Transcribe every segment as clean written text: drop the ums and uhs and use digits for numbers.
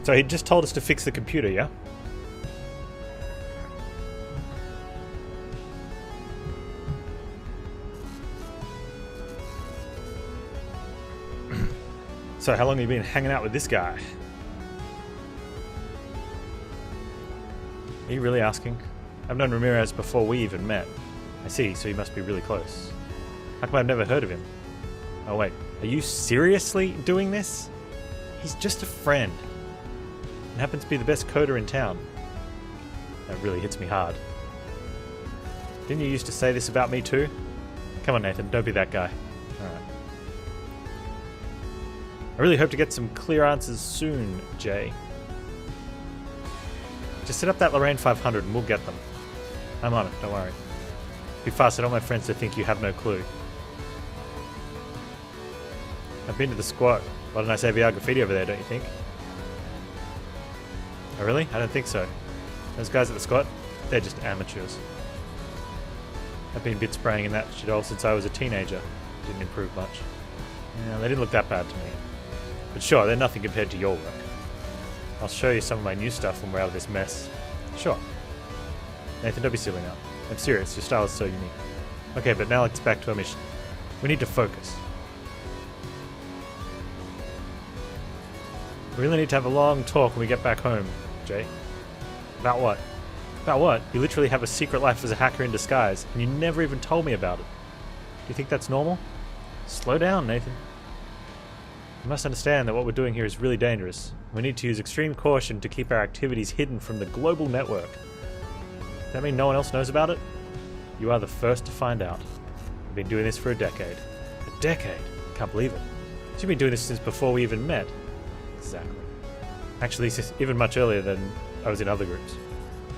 So he just told us to fix the computer, yeah? So how long have you been hanging out with this guy? Are you really asking? I've known Ramirez before we even met. I see, so you must be really close. How come I've never heard of him? Oh wait, are you seriously doing this? He's just a friend. And happens to be the best coder in town. That really hits me hard. Didn't you used to say this about me too? Come on Nathan, don't be that guy. Alright. I really hope to get some clear answers soon, Jay. Just set up that Lorraine 500 and we'll get them. I'm on it, don't worry. Be fast, I don't want my friends to think you have no clue. I've been to the squat. Why didn't I say VR graffiti over there, don't you think? Oh really? I don't think so. Those guys at the squat, they're just amateurs. I've been bit spraying in that shit all since I was a teenager. Didn't improve much. Yeah, they didn't look that bad to me. But sure, they're nothing compared to your work. I'll show you some of my new stuff when we're out of this mess. Sure. Nathan, don't be silly now. I'm serious, your style is so unique. Okay, but now let's back to our mission. We need to focus. We really need to have a long talk when we get back home, Jay. About what? About what? You literally have a secret life as a hacker in disguise, and you never even told me about it. Do you think that's normal? Slow down, Nathan. You must understand that what we're doing here is really dangerous. We need to use extreme caution to keep our activities hidden from the global network. Does that mean no one else knows about it? You are the first to find out. I've been doing this for a decade. A decade? Can't believe it. So you've been doing this since before we even met. Exactly. Actually, even much earlier than I was in other groups.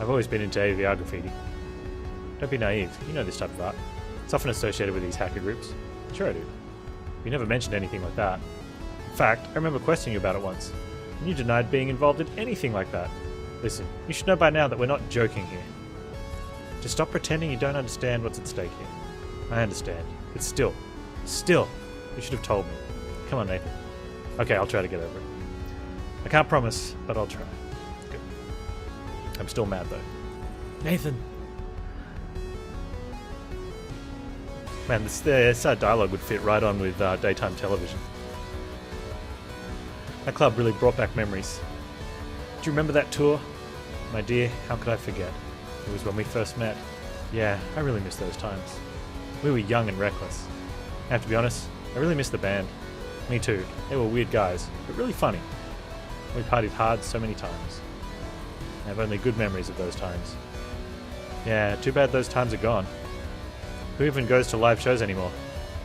I've always been into AVR graffiti. Don't be naive. You know this type of art. It's often associated with these hacker groups. Sure I do. You never mentioned anything like that. In fact, I remember questioning you about it once. And you denied being involved in anything like that. Listen, you should know by now that we're not joking here. Just stop pretending you don't understand what's at stake here. I understand. But still, you should have told me. Come on, Nathan. Okay, I'll try to get over it. I can't promise, but I'll try. Good. I'm still mad, though. Nathan! Man, this dialogue would fit right on with daytime television. That club really brought back memories. Do you remember that tour? My dear, how could I forget? It was when we first met. Yeah, I really miss those times. We were young and reckless. I have to be honest, I really miss the band. Me too. They were weird guys, but really funny. We partied hard so many times. I have only good memories of those times. Yeah, too bad those times are gone. Who even goes to live shows anymore?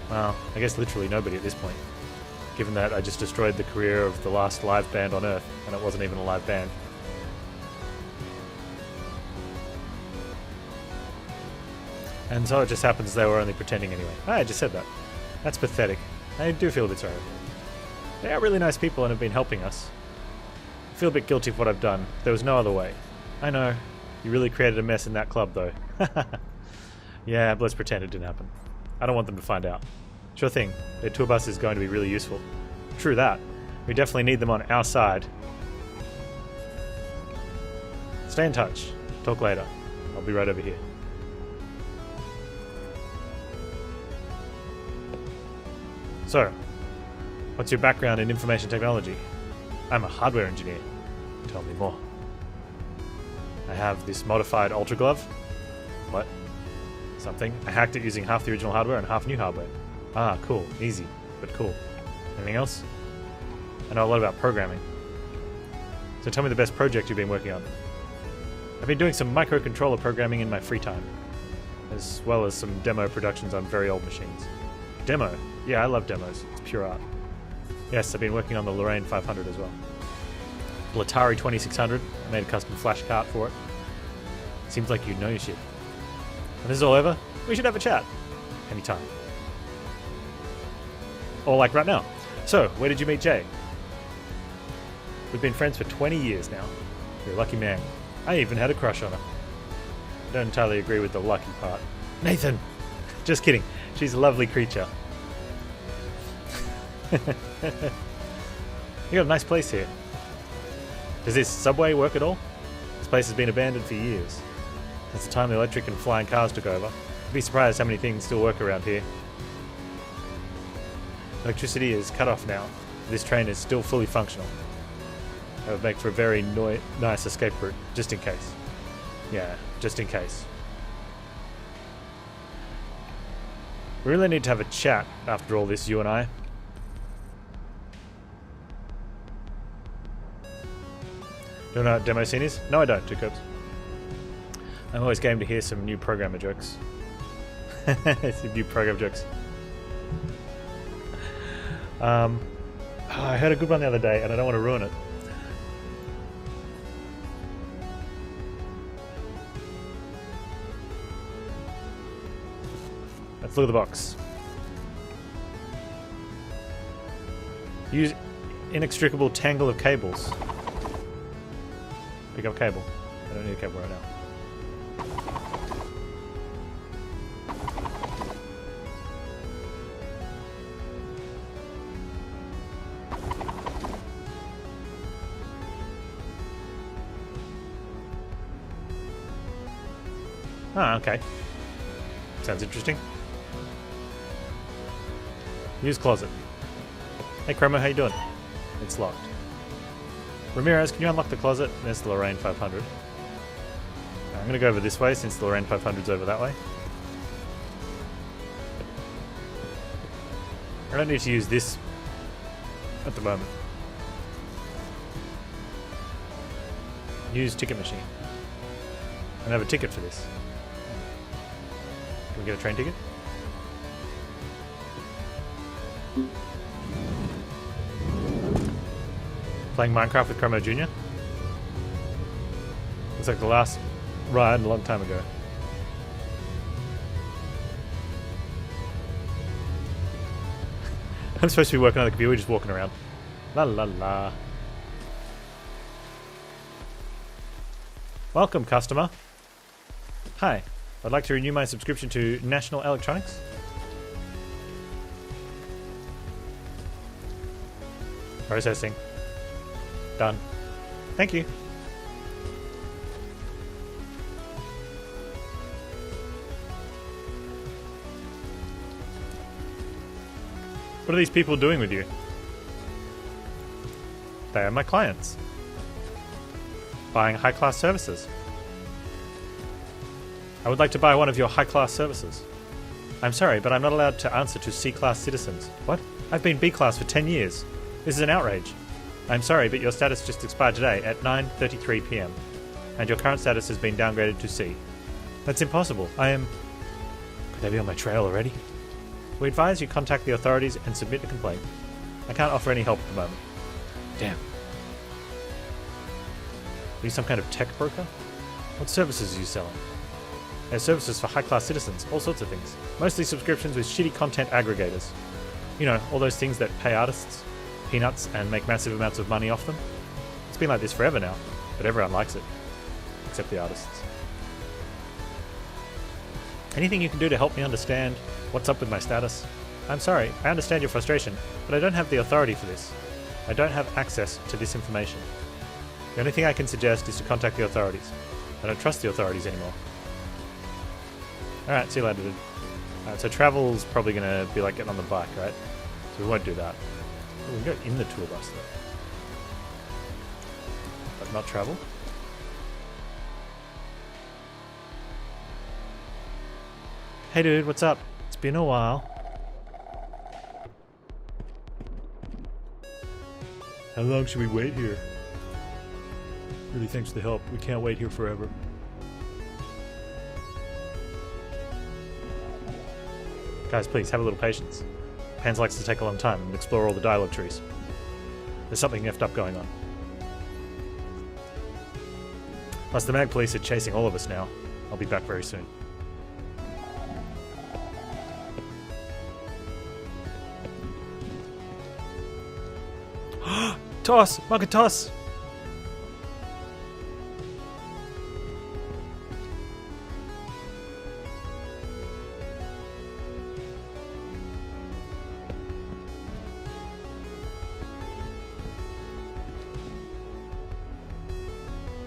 Well, I guess literally nobody at this point. Given that I just destroyed the career of the last live band on Earth, and it wasn't even a live band. And so it just happens they were only pretending anyway. I just said that. That's pathetic. I do feel a bit sorry. They are really nice people and have been helping us. I feel a bit guilty for what I've done. There was no other way. I know. You really created a mess in that club, though. Yeah, but let's pretend it didn't happen. I don't want them to find out. Sure thing. Their tour bus is going to be really useful. True that. We definitely need them on our side. Stay in touch. Talk later. I'll be right over here. So, what's your background in information technology? I'm a hardware engineer. Tell me more. I have this modified Ultra Glove. What? Something. I hacked it using half the original hardware and half new hardware. Ah, cool. Easy, but cool. Anything else? I know a lot about programming. So tell me the best project you've been working on. I've been doing some microcontroller programming in my free time, as well as some demo productions on very old machines. Demo? Yeah, I love demos. It's pure art. Yes, I've been working on the Lorraine 500 as well. Atari 2600. I made a custom flash cart for it. Seems like you know your shit. When this is all over, we should have a chat. Anytime. Or like right now. So, where did you meet Jay? We've been friends for 20 years now. You're a lucky man. I even had a crush on her. I don't entirely agree with the lucky part. Nathan! Just kidding. She's a lovely creature. You got a nice place here. Does this subway work at all? This place has been abandoned for years. Since the time the electric and flying cars took over. You'd be surprised how many things still work around here. Electricity is cut off now. This train is still fully functional. That would make for a very nice escape route, just in case. Yeah, just in case. We really need to have a chat after all this, you and I. Do you know what demo scene is? No, I don't, Two Cubs. I'm always game to hear some new programmer jokes. Some new program jokes. I heard a good one the other day, and I don't want to ruin it. Let's look at the box. Use inextricable tangle of cables. Pick up cable. I don't need a cable right now. Ah, okay. Sounds interesting. Use closet. Hey Chromo, how you doing? It's locked. Ramirez, can you unlock the closet? There's the Lorraine 500. I'm going to go over this way since the Lorraine 500's over that way. I don't need to use this at the moment. Use ticket machine. I don't have a ticket for this. Can we get a train ticket? Playing Minecraft with Chromo Jr. Looks like the last ride a long time ago. I'm supposed to be working on the computer, we're just walking around. La la la. Welcome, customer. Hi, I'd like to renew my subscription to National Electronics. Processing. Done. Thank you. What are these people doing with you? They are my clients. Buying high-class services. I would like to buy one of your high-class services. I'm sorry, but I'm not allowed to answer to C-class citizens. What? I've been B-class for 10 years. This is an outrage. I'm sorry, but your status just expired today at 9:33 PM, and your current status has been downgraded to C. That's impossible. I am... Could they be on my trail already? We advise you contact the authorities and submit a complaint. I can't offer any help at the moment. Damn. Are you some kind of tech broker? What services are you selling? There's services for high-class citizens, all sorts of things. Mostly subscriptions with shitty content aggregators. You know, all those things that pay artists peanuts and make massive amounts of money off them. It's been like this forever now, but everyone likes it. Except the artists. Anything you can do to help me understand what's up with my status? I'm sorry, I understand your frustration, but I don't have the authority for this. I don't have access to this information. The only thing I can suggest is to contact the authorities. I don't trust the authorities anymore. Alright, see you later, dude. Alright, so travel's probably going to be like getting on the bike, right? So we won't do that. We can go in the tour bus though. But not travel. Hey dude, what's up? It's been a while. How long should we wait here? Really thanks for the help. We can't wait here forever. Guys, please, have a little patience. Panz likes to take a long time and explore all the dialogue trees. There's something effed up going on. Plus, the mag police are chasing all of us now. I'll be back very soon. Toss! Mugger toss!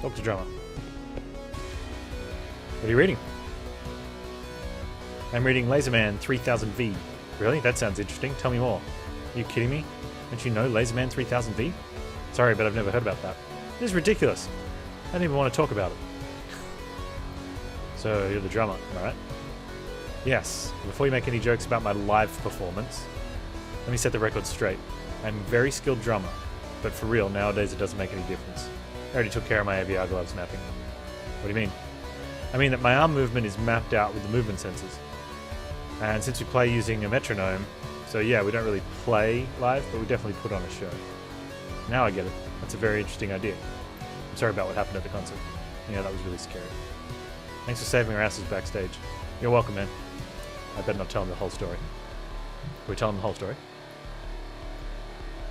Talk to drummer. What are you reading? I'm reading Laserman 3000V. Really? That sounds interesting. Tell me more. Are you kidding me? Don't you know Laserman 3000V? Sorry, but I've never heard about that. This is ridiculous. I don't even want to talk about it. So, you're the drummer, am I right? Yes. Before you make any jokes about my live performance, let me set the record straight. I'm a very skilled drummer, but for real, nowadays it doesn't make any difference. I already took care of my AVR gloves mapping. What do you mean? I mean that my arm movement is mapped out with the movement sensors. And since we play using a metronome, so yeah, we don't really play live, but we definitely put on a show. Now I get it. That's a very interesting idea. I'm sorry about what happened at the concert. Yeah, that was really scary. Thanks for saving our asses backstage. You're welcome, man. I better not tell him the whole story. Can we tell him the whole story?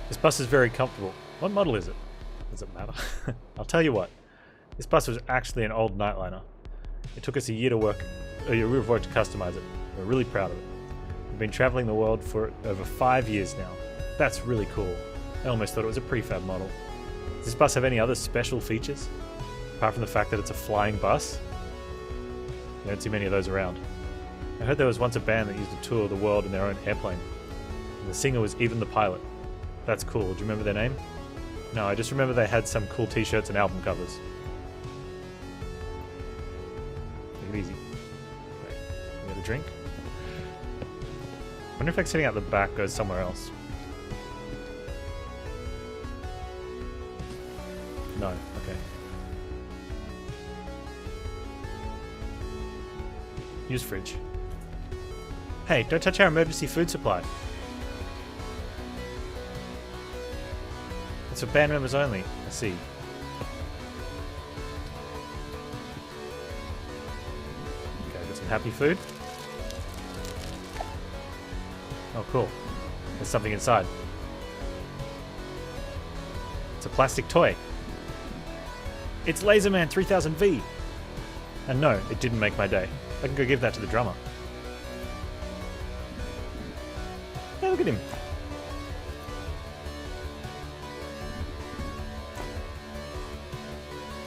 This bus is very comfortable. What model is it? Does it matter? I'll tell you what. This bus was actually an old nightliner. It took us a year of work to customize it. We're really proud of it. We've been traveling the world for over 5 years now. That's really cool. I almost thought it was a prefab model. Does this bus have any other special features? Apart from the fact that it's a flying bus? You don't see many of those around. I heard there was once a band that used to tour the world in their own airplane. And the singer was even the pilot. That's cool. Do you remember their name? No, I just remember they had some cool t-shirts and album covers. Take it easy. Wait, you have a drink? I wonder if like sitting out the back goes somewhere else. No, okay. Use fridge. Hey, don't touch our emergency food supply. It's for band members only. I see. Okay, got some happy food. Oh, cool. There's something inside. It's a plastic toy. It's Laserman 3000V. And no, it didn't make my day. I can go give that to the drummer. Hey, look at him.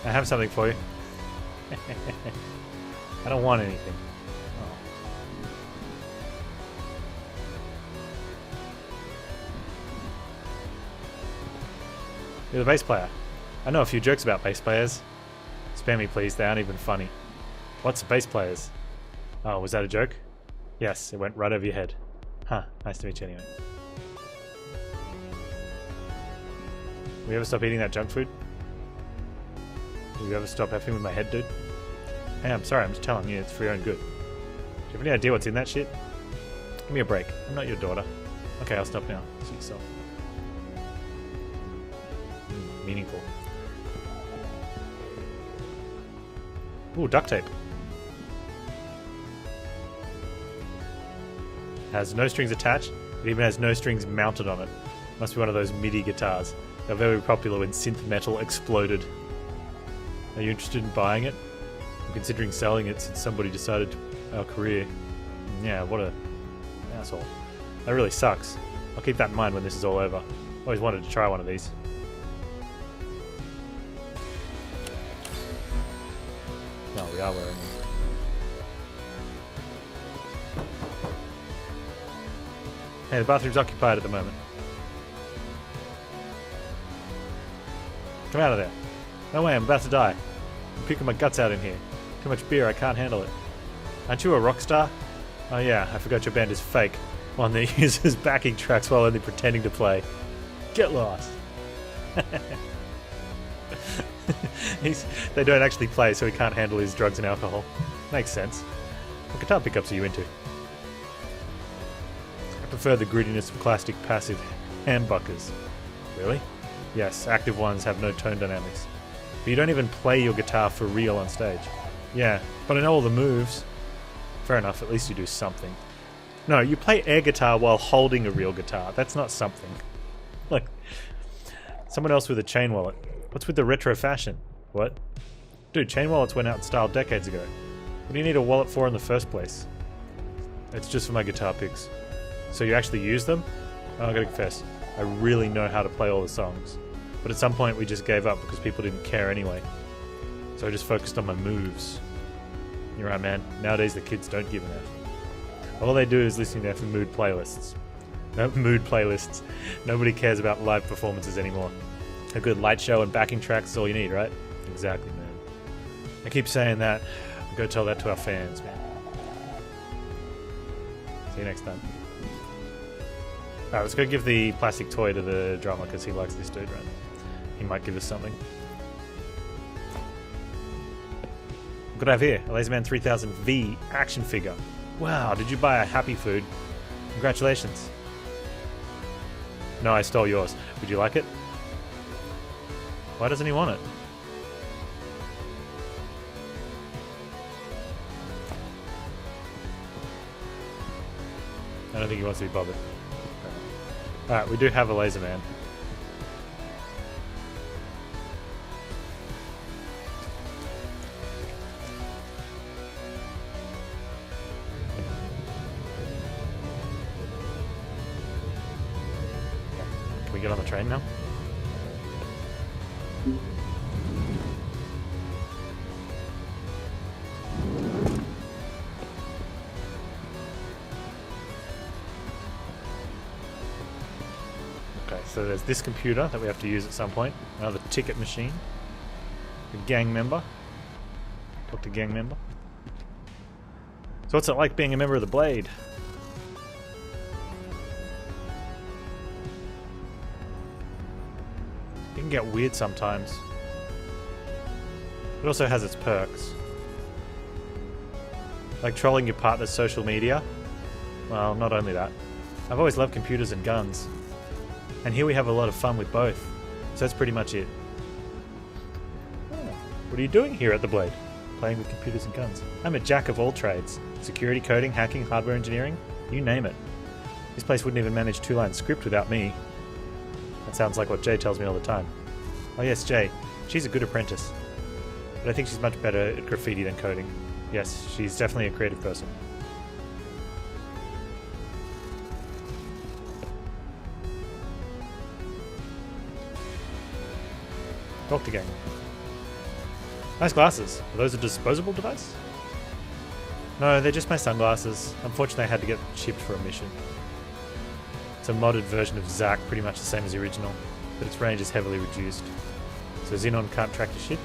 I have something for you. I don't want anything. Oh. You're the bass player. I know a few jokes about bass players. Spare me please, they aren't even funny. What's bass players? Oh, was that a joke? Yes, it went right over your head. Huh, nice to meet you anyway. Will you ever stop eating that junk food? Will you ever stop effing with my head, dude? Hey, I'm sorry, I'm just telling you, it's for your own good. Do you have any idea what's in that shit? Give me a break. I'm not your daughter. Okay, I'll stop now. Suit yourself. Meaningful. Ooh, duct tape. Has no strings attached. It even has no strings mounted on it. Must be one of those MIDI guitars. They're very popular when synth metal exploded. Are you interested in buying it? I'm considering selling it since somebody decided our career. Yeah, what a asshole. That really sucks. I'll keep that in mind when this is all over. Always wanted to try one of these. No, we are wearing them. Hey, the bathroom's occupied at the moment. Come out of there. No way, I'm about to die. I'm puking my guts out in here. Too much beer, I can't handle it. Aren't you a rock star? Oh yeah, I forgot your band is fake. One that uses backing tracks while only pretending to play. Get lost. They don't actually play, so he can't handle his drugs and alcohol. Makes sense. What guitar pickups are you into? I prefer the grittiness of classic passive humbuckers. Really? Yes, active ones have no tone dynamics. But you don't even play your guitar for real on stage. Yeah, but I know all the moves. Fair enough, at least you do something. No, you play air guitar while holding a real guitar. That's not something. Look, someone else with a chain wallet. What's with the retro fashion? What? Dude, chain wallets went out in style decades ago. What do you need a wallet for in the first place? It's just for my guitar picks. So you actually use them? Oh, I gotta confess, I really know how to play all the songs. But at some point we just gave up because people didn't care anyway. So I just focused on my moves. You're right, man. Nowadays the kids don't give an F. All they do is listen to mood playlists. No mood playlists. Nobody cares about live performances anymore. A good light show and backing tracks is all you need, right? Exactly, man. I keep saying that. Go tell that to our fans, man. See you next time. Alright, let's go give the plastic toy to the drummer because he likes this dude, right? He might give us something. What do I have here? A Laserman 3000V action figure. Wow, did you buy a Happy Food? Congratulations. No, I stole yours. Would you like it? Why doesn't he want it? I don't think he wants to be bothered. Alright, we do have a Laserman. Can we get on the train now? So there's this computer that we have to use at some point. Another ticket machine. A gang member. Talk to gang member. So what's it like being a member of the Blade? It can get weird sometimes. It also has its perks. Like trolling your partner's social media. Well, not only that. I've always loved computers and guns. And here we have a lot of fun with both. So that's pretty much it. Oh, what are you doing here at the Blade? Playing with computers and guns. I'm a jack of all trades. Security, coding, hacking, hardware engineering, you name it. This place wouldn't even manage 2-line script without me. That sounds like what Jay tells me all the time. Oh yes, Jay. She's a good apprentice. But I think she's much better at graffiti than coding. Yes, she's definitely a creative person. Talk to gang. Nice glasses. Are those a disposable device? No, they're just my sunglasses. Unfortunately, I had to get shipped for a mission. It's a modded version of Zack, pretty much the same as the original, but its range is heavily reduced. So Xenon can't track your shit?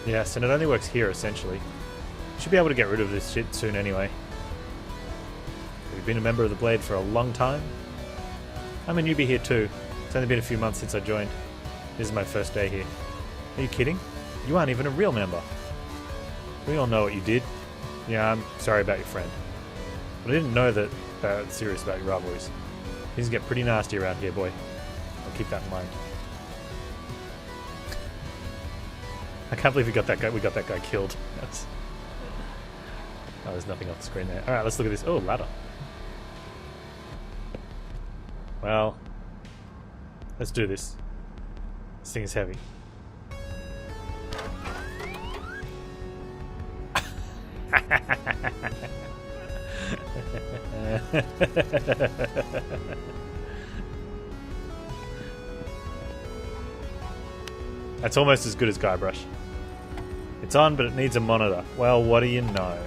Yes, and it only works here, essentially. Should be able to get rid of this shit soon anyway. Have you been a member of the Blade for a long time? I'm a newbie here too. It's only been a few months since I joined. This is my first day here. Are you kidding? You aren't even a real member. We all know what you did. Yeah, I'm sorry about your friend. But I didn't know that serious about your rivalries. Things get pretty nasty around here, boy. I'll keep that in mind. I can't believe we got that guy killed. Oh, there's nothing off the screen there. Alright, let's look at this. Oh, ladder. Well, let's do this. This thing is heavy. That's almost as good as Guybrush. It's on, but it needs a monitor. Well, what do you know?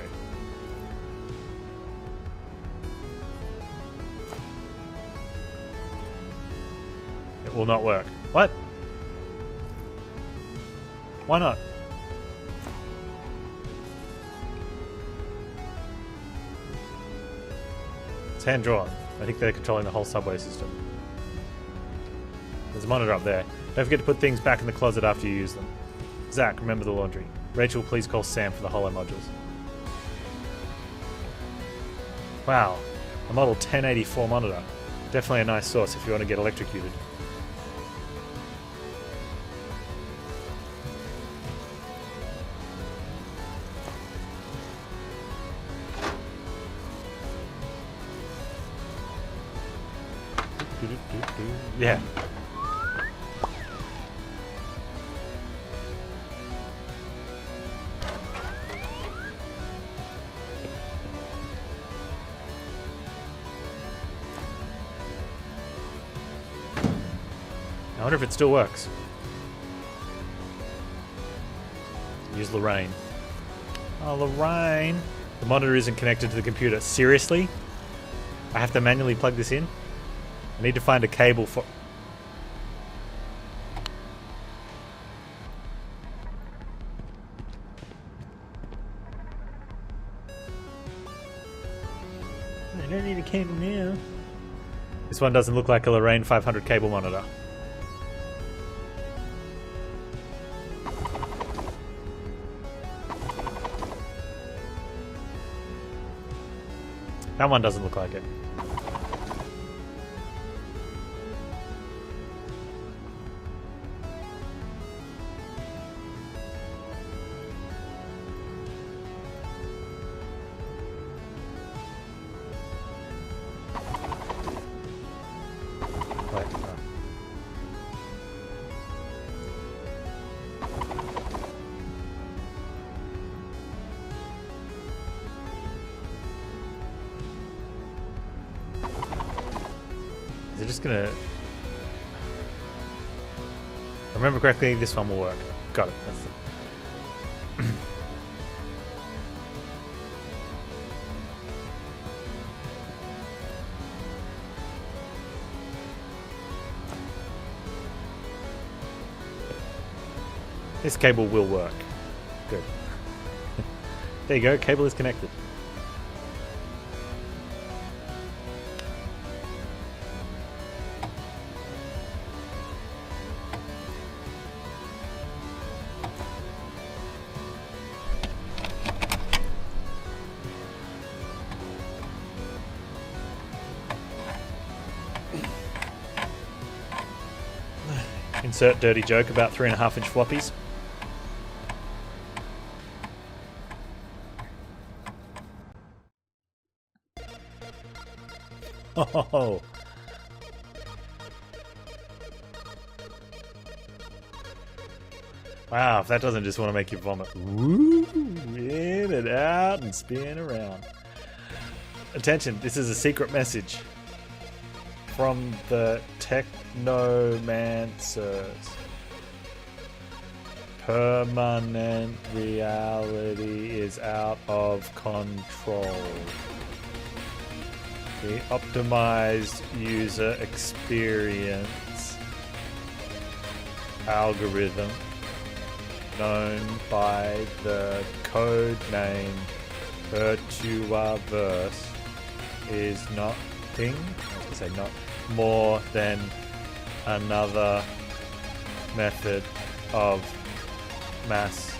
It will not work. What? Why not? It's hand-drawn. I think they're controlling the whole subway system. There's a monitor up there. Don't forget to put things back in the closet after you use them. Zach, remember the laundry. Rachel, please call Sam for the holo modules. Wow, a model 1084 monitor. Definitely a nice source if you want to get electrocuted. Yeah. I wonder if it still works. Use Lorraine. Oh, Lorraine. The monitor isn't connected to the computer. Seriously? I have to manually plug this in? I need to find a cable for... I don't need a cable now. This one doesn't look like a Lorraine 500 cable monitor. That one doesn't look like it. Wait, no. Is it just gonna... If I remember correctly, this one will work. Got it. That's it. This cable will work. Good. There you go, cable is connected. Insert dirty joke about 3.5-inch floppies. Oh. Wow, if that doesn't just want to make you vomit. Woo, in and out and spin around. Attention, this is a secret message from the Technomancers. Permanent reality is out of control. The optimized user experience algorithm, known by the code name VirtuaVerse, is nothing, I was going to say not more than another method of mass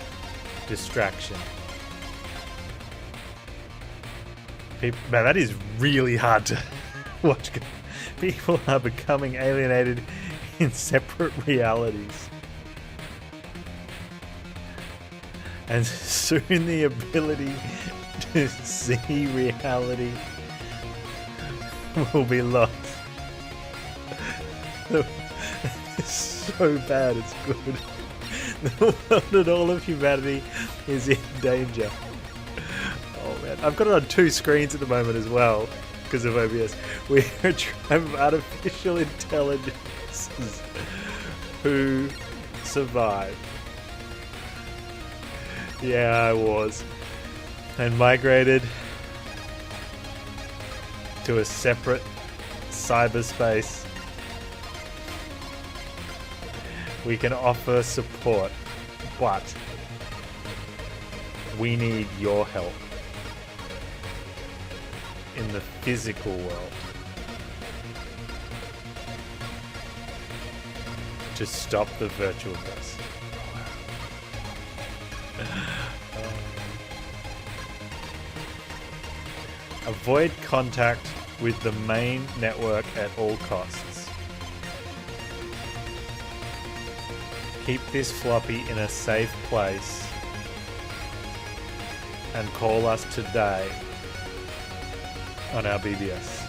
distraction. Man, that is really hard to watch. People are becoming alienated in separate realities. And soon the ability to see reality will be lost. It's so bad, it's good. The world and all of humanity is in danger. Oh man, I've got it on 2 screens at the moment as well because of OBS. We're a tribe of artificial intelligences who survived. Yeah, I was. And migrated to a separate cyberspace. We can offer support, but we need your help in the physical world to stop the VirtuaVerse. Avoid contact with the main network at all costs. Keep this floppy in a safe place and call us today on our BBS.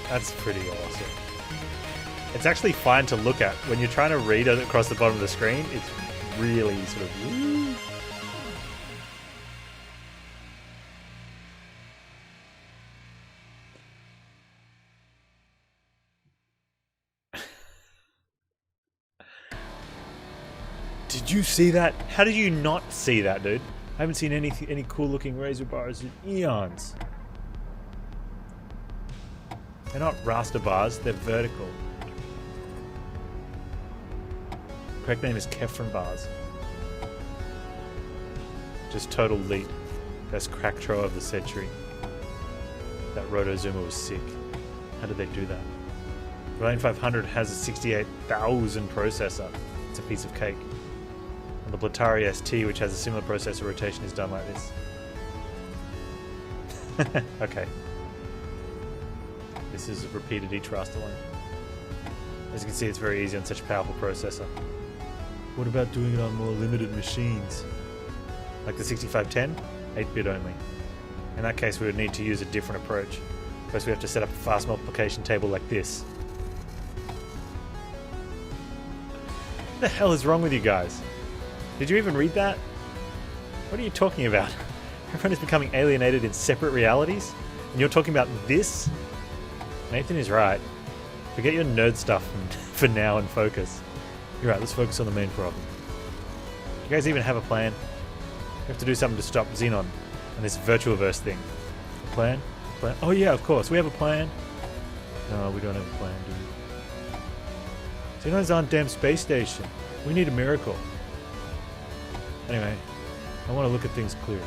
That's pretty awesome. It's actually fine to look at. When you're trying to read it across the bottom of the screen, it's really sort of... Did you see that? How did you not see that, dude? I haven't seen any cool looking razor bars in eons. They're not raster bars, they're vertical. Correct name is Kefren bars. Just total leap. Best crack throw of the century. That rotozoomer was sick. How did they do that? The Lane 500 has a 68,000 processor. It's a piece of cake. And the Blatari ST, which has a similar processor rotation, is done like this. Okay. This is repeated each raster line. As you can see, it's very easy on such a powerful processor. What about doing it on more limited machines? Like the 6510? 8-bit only. In that case, we would need to use a different approach. First, we have to set up a fast multiplication table like this. What the hell is wrong with you guys? Did you even read that? What are you talking about? Everyone is becoming alienated in separate realities? And you're talking about this? Nathan is right. Forget your nerd stuff for now and focus. You're right, let's focus on the main problem. Do you guys even have a plan? We have to do something to stop Xenon and this VirtuaVerse thing. A plan? A plan? Oh yeah, of course, we have a plan. No, we don't have a plan, do we? Xenon's on damn space station. We need a miracle. Anyway, I want to look at things clearly.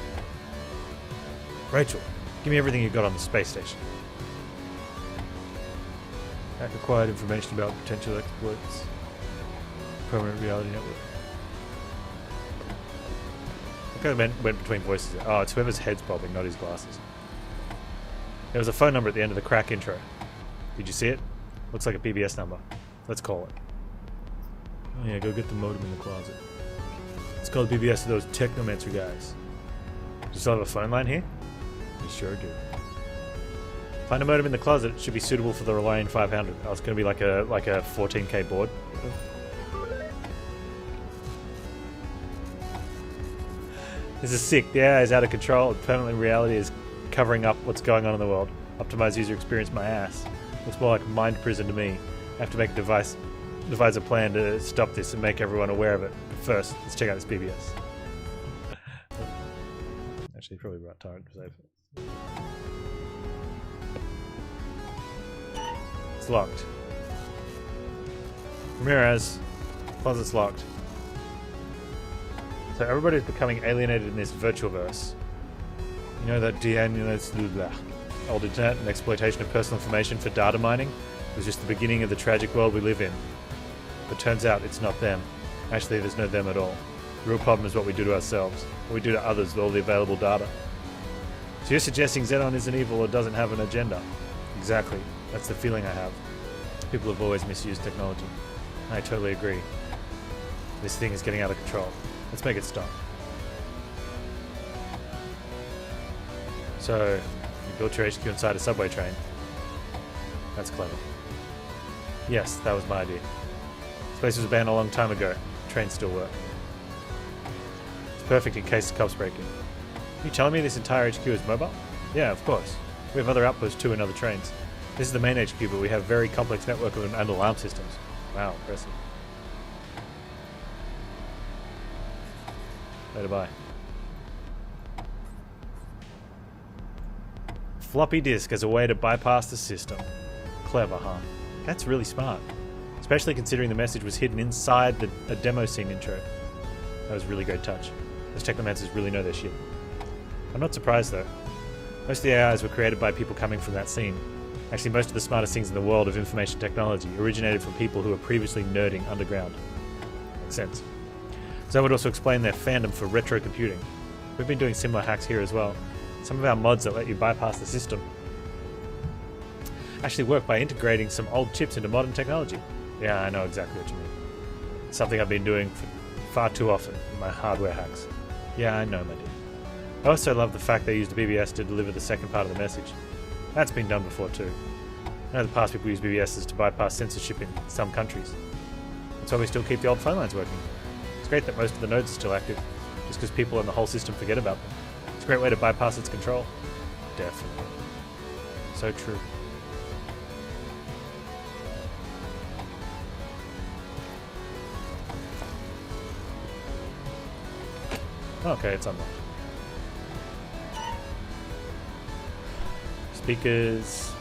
Rachel, give me everything you got on the space station. That required information about potential exploits. Permanent reality network. I kind of went between voices. Oh, it's whoever's head's bobbing, not his glasses. There was a phone number at the end of the crack intro. Did you see it? Looks like a PBS number. Let's call it. Oh yeah, go get the modem in the closet. Let's call the PBS to those Technomancer guys. Do you still have a phone line here? You sure do. Find a modem in the closet. It should be suitable for the Reliant 500. Oh, it's going to be like a 14K board. This is sick. The AI is out of control. Permanent reality is covering up what's going on in the world. Optimize user experience, my ass. Looks more like mind prison to me. I have to make a devise a plan to stop this and make everyone aware of it. But first, let's check out this PBS. Actually, probably about time to save it. It's locked. Ramirez, closet's locked. So everybody's becoming alienated in this VirtuaVerse. You know that old internet and exploitation of personal information for data mining was just the beginning of the tragic world we live in. But turns out it's not them. Actually, there's no them at all. The real problem is what we do to ourselves, what we do to others with all the available data. So you're suggesting Xenon isn't evil or doesn't have an agenda? Exactly. That's the feeling I have. People have always misused technology. I totally agree. This thing is getting out of control. Let's make it stop. So, you built your HQ inside a subway train. That's clever. Yes, that was my idea. This place was abandoned a long time ago. Trains still work. It's perfect in case the cops break in. Are you telling me this entire HQ is mobile? Yeah, of course. We have other outposts too and other trains. This is the main HQ, but we have a very complex network and alarm systems. Wow, impressive. Later, bye. Floppy disk as a way to bypass the system. Clever, huh? That's really smart. Especially considering the message was hidden inside a demo scene intro. That was a really great touch. Those Technomancers really know their shit. I'm not surprised though. Most of the AIs were created by people coming from that scene. Actually, most of the smartest things in the world of information technology originated from people who were previously nerding underground. Makes sense. So that would also explain their fandom for retro computing. We've been doing similar hacks here as well. Some of our mods that let you bypass the system actually work by integrating some old chips into modern technology. Yeah, I know exactly what you mean. It's something I've been doing far too often in my hardware hacks. Yeah, I know, my dear. I also love the fact they used the BBS to deliver the second part of the message. That's been done before too. I know in the past people use BBSs to bypass censorship in some countries. That's why we still keep the old phone lines working. It's great that most of the nodes are still active, just because people in the whole system forget about them. It's a great way to bypass its control. Definitely. So true. Okay, it's unlocked. Speakers,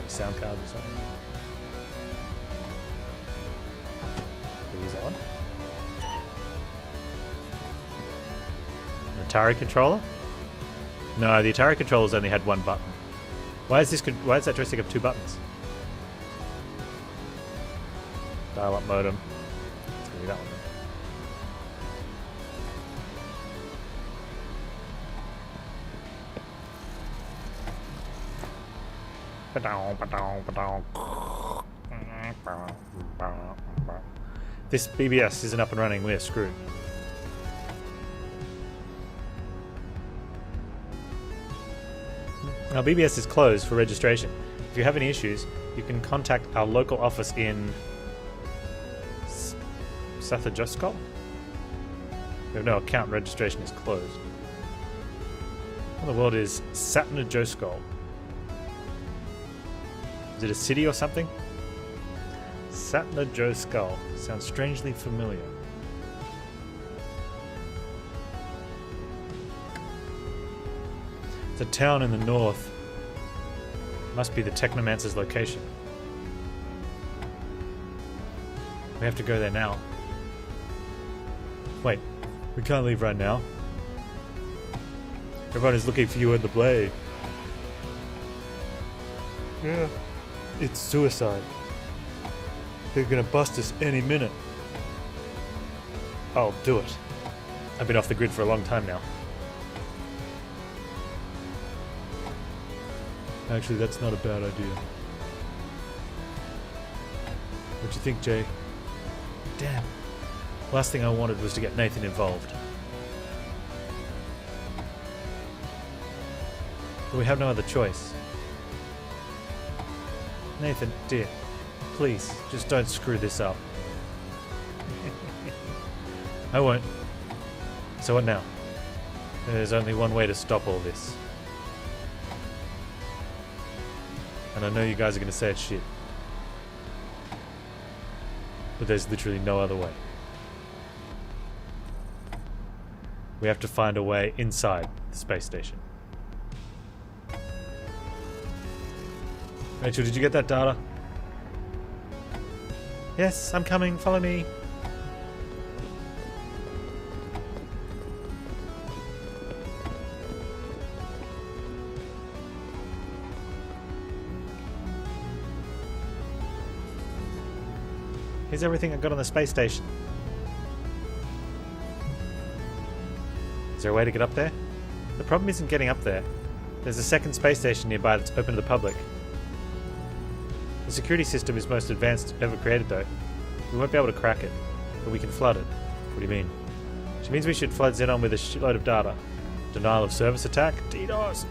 sound cards or something. These on. An Atari controller? No, the Atari controllers only had one button. Why is that joystick have two buttons? Dial-up modem. It's gonna be that one then. This BBS isn't up and running, we're screwed. Now BBS is closed for registration. If you have any issues, you can contact our local office in Sathajoskol? We have no account, registration is closed. What in the world is Satnajoskol? Is it a city or something? Satnajoskol. Sounds strangely familiar. It's a town in the north. Must be the Technomancers location. We have to go there now. Wait, we can't leave right now. Everyone is looking for you in the blade. Yeah, it's suicide. They're gonna bust us any minute. I'll do it. I've been off the grid for a long time now. Actually, that's not a bad idea. What'd you think, Jay? Damn. Last thing I wanted was to get Nathan involved. But we have no other choice. Nathan, dear, please, just don't screw this up. I won't. So what now? There's only one way to stop all this. And I know you guys are going to say it's shit. But there's literally no other way. We have to find a way inside the space station. Rachel, did you get that data? Yes, I'm coming. Follow me. Here's everything I got on the space station. Is there a way to get up there? The problem isn't getting up there. There's a second space station nearby that's open to the public. The security system is most advanced ever created though. We won't be able to crack it, but we can flood it. What do you mean? Which means we should flood Xenon with a shitload of data. Denial of service attack? DDoS!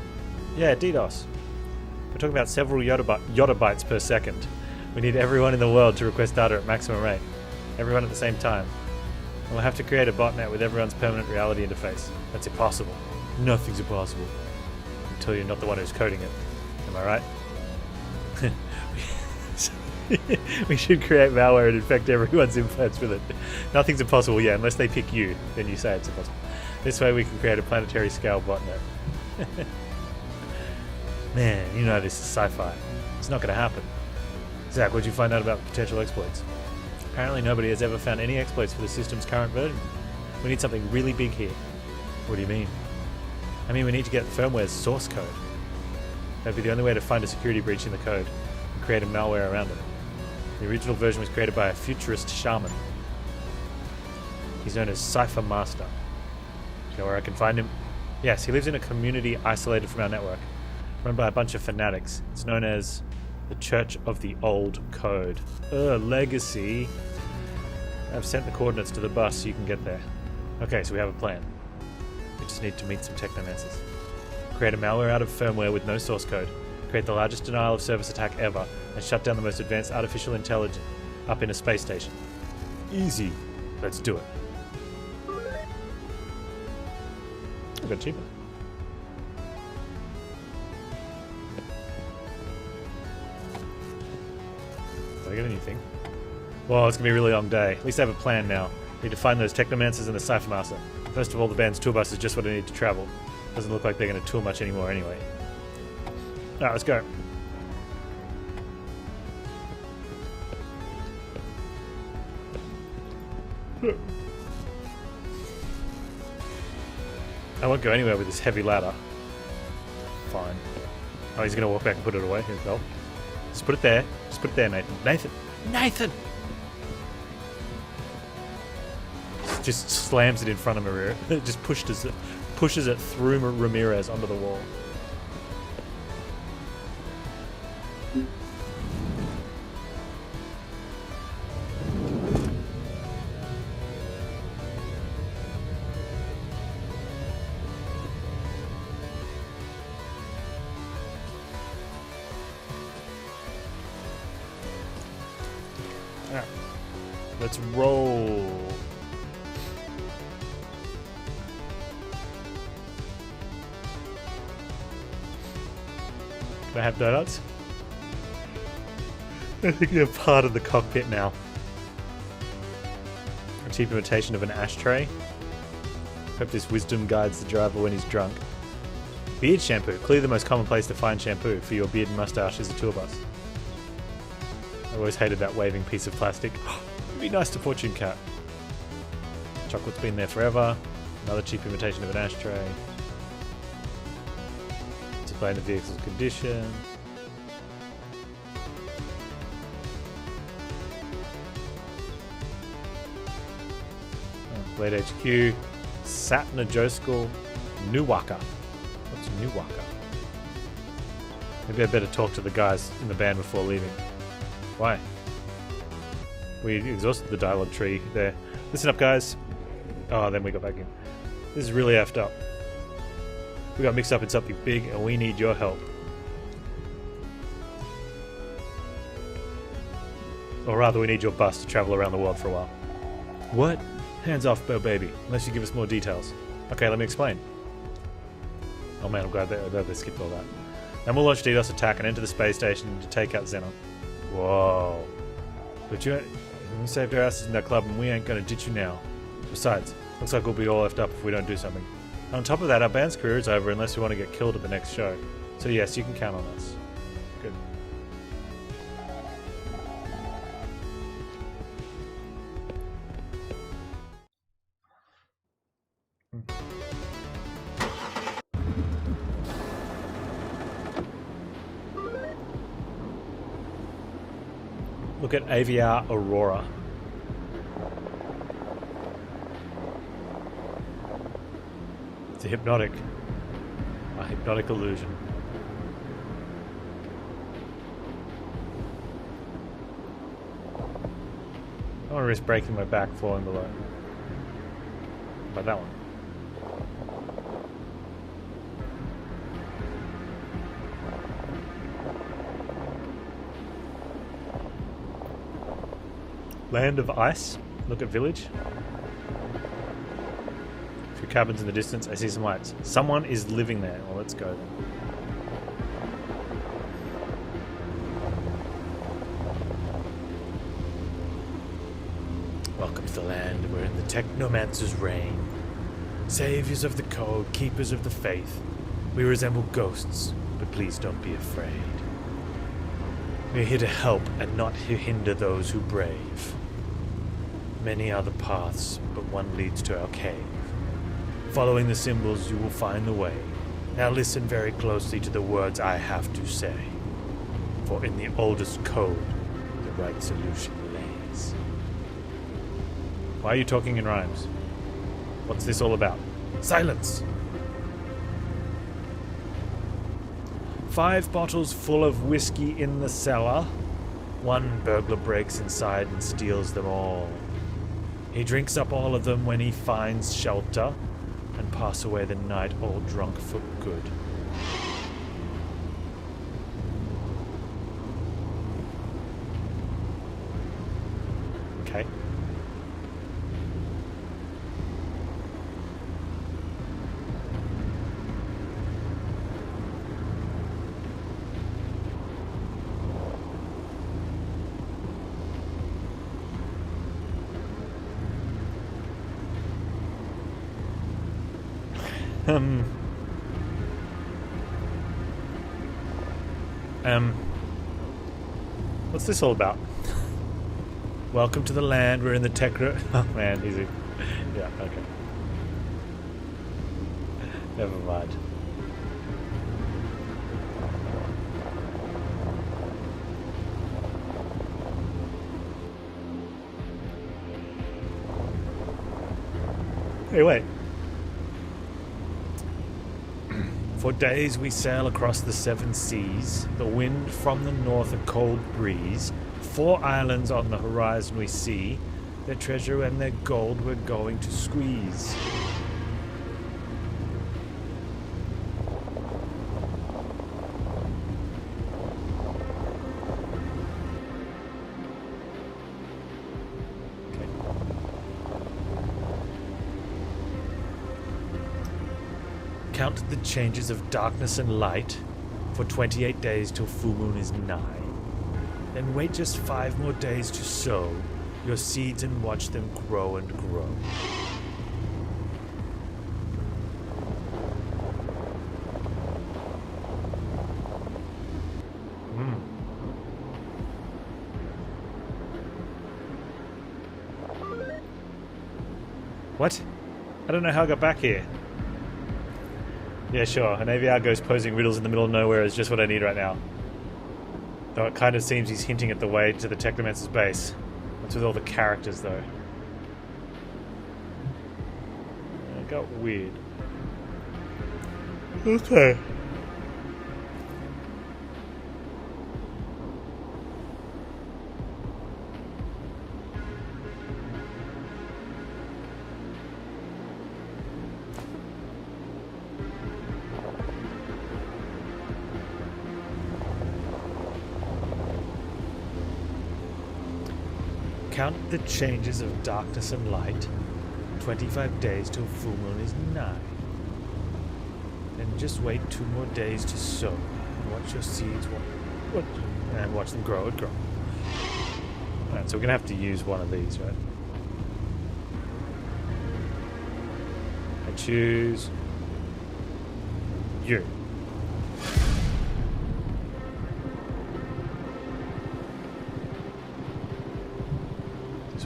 Yeah, DDoS. We're talking about several yottabytes per second. We need everyone in the world to request data at maximum rate. Everyone at the same time. And we'll have to create a botnet with everyone's permanent reality interface. That's impossible. Nothing's impossible. Until you're not the one who's coding it. Am I right? We should create malware and infect everyone's implants with it. Nothing's impossible, yeah, unless they pick you. Then you say it's impossible. This way we can create a planetary scale botnet. Man, you know this is sci-fi. It's not going to happen. Zach, what'd you find out about potential exploits? Apparently nobody has ever found any exploits for the system's current version. We need something really big here. What do you mean? I mean we need to get firmware's source code. That'd be the only way to find a security breach in the code and create a malware around it. The original version was created by a futurist shaman. He's known as Cypher Master. Do you know where I can find him? Yes, he lives in a community isolated from our network, run by a bunch of fanatics. It's known as the Church of the Old Code. Legacy. I've sent the coordinates to the bus so you can get there. Okay, so we have a plan. We just need to meet some Technomancers. Create a malware out of firmware with no source code. Create the largest denial of service attack ever, and shut down the most advanced artificial intelligence up in a space station. Easy. Let's do it. I've got achievement. Did I get anything? Well, it's going to be a really long day. At least I have a plan now. Need to find those Technomancers and the Cypher Master. First of all, the band's tour bus is just what I need to travel. Doesn't look like they're going to tour much anymore anyway. Alright, let's go. I won't go anywhere with this heavy ladder. Fine. Oh, he's going to walk back and put it away. Here we go. Just put it there. Just put it there, Nathan. Nathan! Nathan! Just slams it in front of Ramirez. It just pushes it through Ramirez onto the wall. Alright. Let's roll. Can I have donuts? I think they're part of the cockpit now. A cheap imitation of an ashtray. Hope this wisdom guides the driver when he's drunk. Beard shampoo. Clearly the most common place to find shampoo for your beard and mustache is a tour bus. I always hated that waving piece of plastic. It'd be nice to fortune cat. Chocolate's been there forever. Another cheap imitation of an ashtray. Display the vehicle's condition. Blade HQ. Satna Joskal. Nuwaka. What's Nuwaka? Maybe I better talk to the guys in the band before leaving. Why? We exhausted the dialogue tree there. Listen up, guys. Oh, then we got back in. This is really effed up. We got mixed up in something big and we need your help. Or rather, we need your bus to travel around the world for a while. What? Hands off, Bo Baby, unless you give us more details. Okay, let me explain. Oh man, I'm glad they skipped all that. Then we'll launch DDoS attack and enter the space station to take out Xenon. Whoa. But you saved our asses in that club and we ain't gonna ditch you now. Besides, looks like we'll be all left up if we don't do something. On top of that, our band's career is over unless we want to get killed at the next show. So yes, you can count on us. Good. Look at AVR Aurora. It's a hypnotic illusion. I don't want to risk breaking my back falling below. How about that one? Land of Ice. Look at village. A few cabins in the distance. I see some lights. Someone is living there. Well, let's go then. Welcome to the land wherein the Technomancers reign. Saviors of the code, keepers of the faith. We resemble ghosts, but please don't be afraid. We're here to help and not to hinder those who brave. Many are the paths, but one leads to our cave. Following the symbols, you will find the way. Now listen very closely to the words I have to say. For in the oldest code, the right solution lays. Why are you talking in rhymes? What's this all about? Silence! 5 bottles full of whiskey in the cellar. One burglar breaks inside and steals them all. He drinks up all of them when he finds shelter and pass away the night all drunk for good. Okay. What's this all about? Welcome to the land. We're in the techno... Oh man, easy. Yeah, okay. Never mind. Hey, wait. For days we sail across the 7 seas, the wind from the north a cold breeze. 4 islands on the horizon we see, their treasure and their gold we're going to squeeze. Count the changes of darkness and light for 28 days till full moon is nigh. Then wait just 5 more days to sow your seeds and watch them grow and grow. What? I don't know how I got back here. Yeah, sure. An AVR ghost posing riddles in the middle of nowhere is just what I need right now. Though it kind of seems he's hinting at the way to the Technomancers base. What's with all the characters, though? It got weird. Okay. Count the changes of darkness and light. 25 days till full moon is nigh. Then just wait 2 more days to sow. And watch your seeds and watch them grow and grow. Alright, so we're gonna have to use one of these, right? I choose you.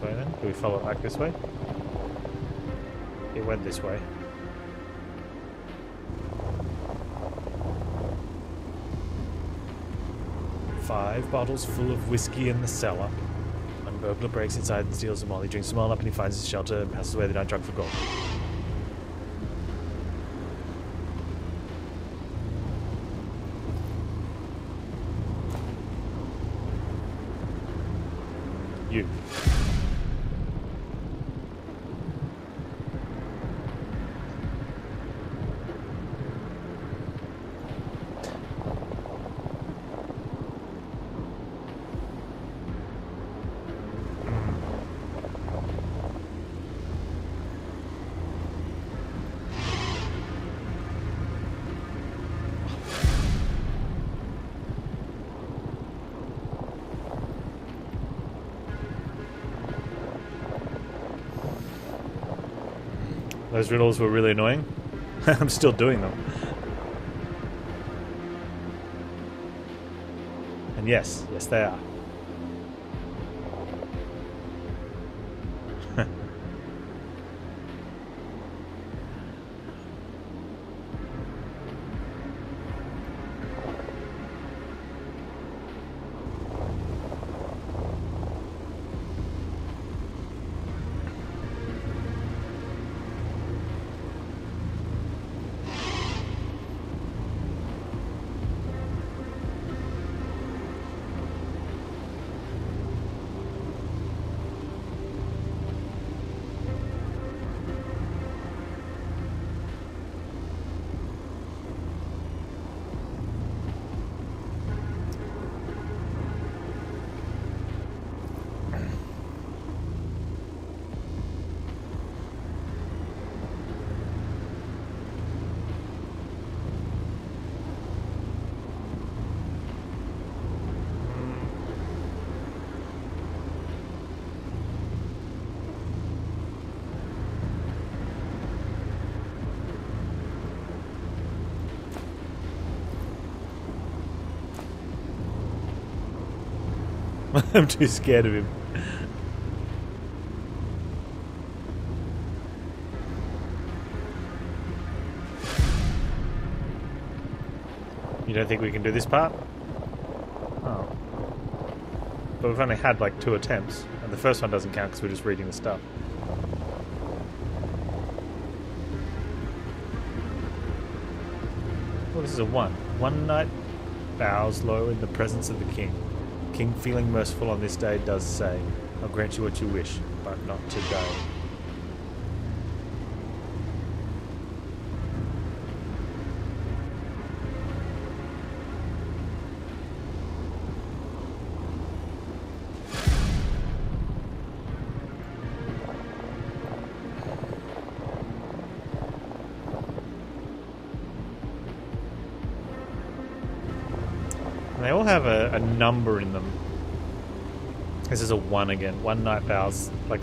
Way then? Do we follow it back this way? It went this way. Five bottles full of whiskey in the cellar. One burglar breaks inside and steals them all. He drinks them all up and he finds his shelter and passes away the night drunk for gold. You. Those riddles were really annoying. I'm still doing them. And yes, they are. I'm too scared of him. You don't think we can do this part? Oh. But we've only had like 2 attempts, and the first one doesn't count because we're just reading the stuff. Well, this is a 1. One night bows low in the presence of the king. King, feeling merciful on this day, does say, I'll grant you what you wish, but not today. They all have a number in them. This is a 1 again. One night bows. Like.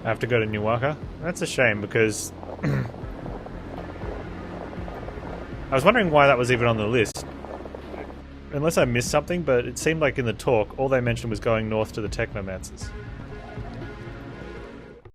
I have to go to Newaka. That's a shame because I was wondering why that was even on the list. Unless I missed something, but it seemed like in the talk all they mentioned was going north to the Technomancers.